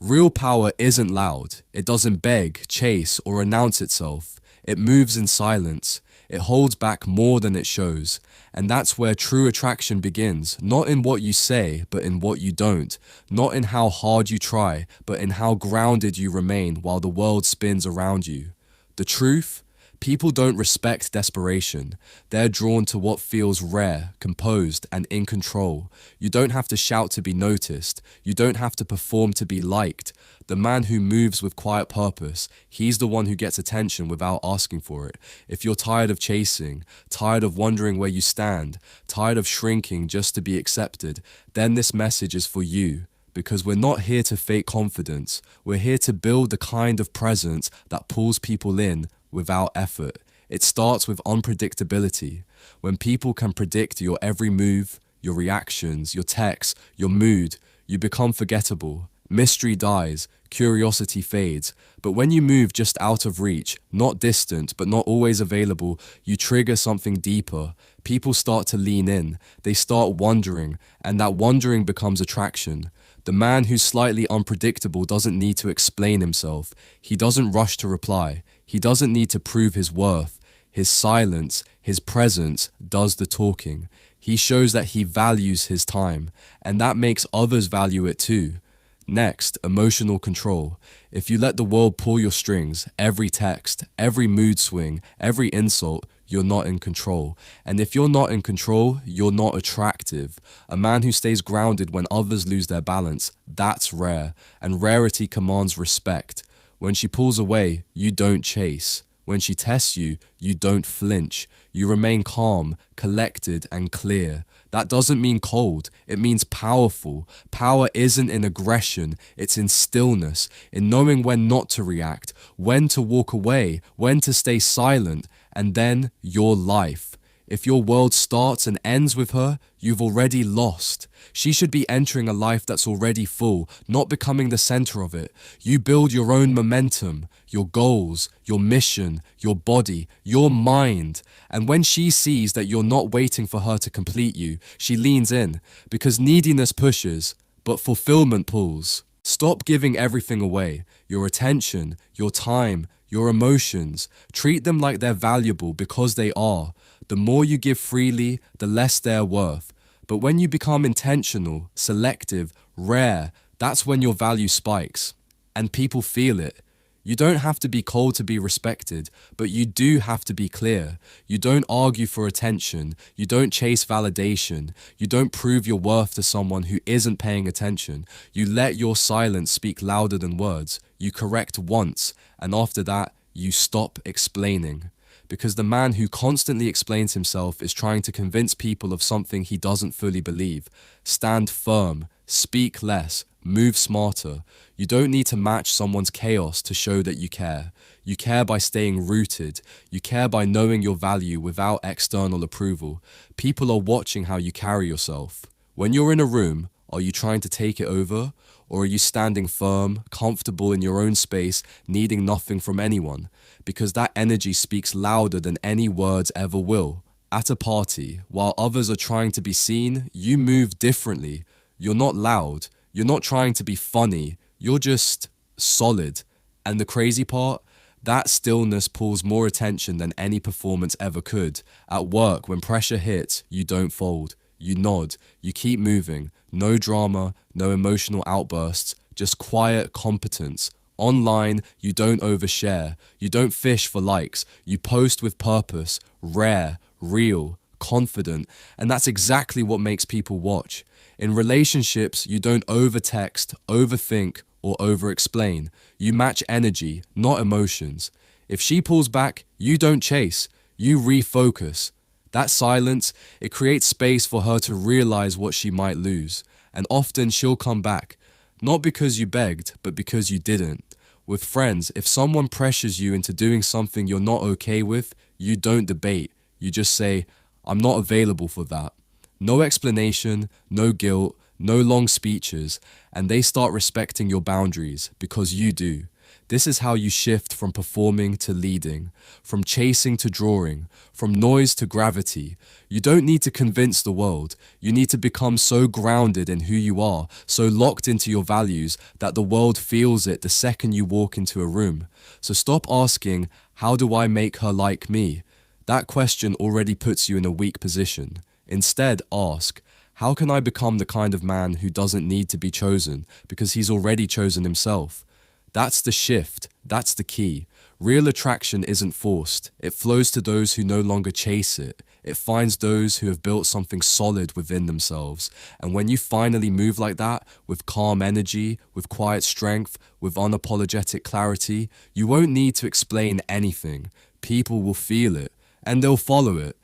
Real power isn't loud. It doesn't beg, chase, or announce itself. It moves in silence. It holds back more than it shows. And that's where true attraction begins, not in what you say, but in what you don't. Not in how hard you try, but in how grounded you remain while the world spins around you. The truth? People don't respect desperation. They're drawn to what feels rare, composed, and in control. You don't have to shout to be noticed. You don't have to perform to be liked. The man who moves with quiet purpose, he's the one who gets attention without asking for it. If you're tired of chasing, tired of wondering where you stand, tired of shrinking just to be accepted, then this message is for you. Because we're not here to fake confidence. We're here to build the kind of presence that pulls people in without effort. It starts with unpredictability. When people can predict your every move, your reactions, your texts, your mood, you become forgettable. Mystery dies, curiosity fades. But when you move just out of reach, not distant, but not always available, you trigger something deeper. People start to lean in. They start wondering, and that wondering becomes attraction. The man who's slightly unpredictable doesn't need to explain himself. He doesn't rush to reply. He doesn't need to prove his worth. His silence, his presence does the talking. He shows that he values his time, and that makes others value it too. Next, emotional control. If you let the world pull your strings, every text, every mood swing, every insult, you're not in control. And if you're not in control, you're not attractive. A man who stays grounded when others lose their balance, that's rare. And rarity commands respect. When she pulls away, you don't chase. When she tests you, you don't flinch. You remain calm, collected, and clear. That doesn't mean cold. It means powerful. Power isn't in aggression. It's in stillness, in knowing when not to react, when to walk away, when to stay silent, and then your life. If your world starts and ends with her, you've already lost. She should be entering a life that's already full, not becoming the center of it. You build your own momentum, your goals, your mission, your body, your mind. And when she sees that you're not waiting for her to complete you, she leans in, because neediness pushes, but fulfillment pulls. Stop giving everything away, your attention, your time, your emotions. Treat them like they're valuable because they are. The more you give freely, the less they're worth. But when you become intentional, selective, rare, that's when your value spikes. And people feel it. You don't have to be cold to be respected, but you do have to be clear. You don't argue for attention. You don't chase validation. You don't prove your worth to someone who isn't paying attention. You let your silence speak louder than words. You correct once, and after that, you stop explaining. Because the man who constantly explains himself is trying to convince people of something he doesn't fully believe. Stand firm, speak less, move smarter. You don't need to match someone's chaos to show that you care. You care by staying rooted. You care by knowing your value without external approval. People are watching how you carry yourself. When you're in a room, are you trying to take it over? Or are you standing firm, comfortable in your own space, needing nothing from anyone? Because that energy speaks louder than any words ever will. At a party, while others are trying to be seen, you move differently. You're not loud. You're not trying to be funny. You're just solid. And the crazy part? That stillness pulls more attention than any performance ever could. At work, when pressure hits, you don't fold. You nod. You keep moving. No drama, no emotional outbursts, just quiet competence. Online, you don't overshare. You don't fish for likes. You post with purpose, rare, real, confident, and that's exactly what makes people watch. In relationships, you don't overtext, overthink, or overexplain. You match energy, not emotions. If she pulls back, you don't chase. You refocus. That silence, it creates space for her to realize what she might lose. And often she'll come back, not because you begged, but because you didn't. With friends, if someone pressures you into doing something you're not okay with, you don't debate. You just say, I'm not available for that. No explanation, no guilt, no long speeches, and they start respecting your boundaries because you do. This is how you shift from performing to leading, from chasing to drawing, from noise to gravity. You don't need to convince the world. You need to become so grounded in who you are, so locked into your values, that the world feels it the second you walk into a room. So stop asking, how do I make her like me? That question already puts you in a weak position. Instead, ask, how can I become the kind of man who doesn't need to be chosen because he's already chosen himself? That's the shift. That's the key. Real attraction isn't forced. It flows to those who no longer chase it. It finds those who have built something solid within themselves. And when you finally move like that, with calm energy, with quiet strength, with unapologetic clarity, you won't need to explain anything. People will feel it, and they'll follow it.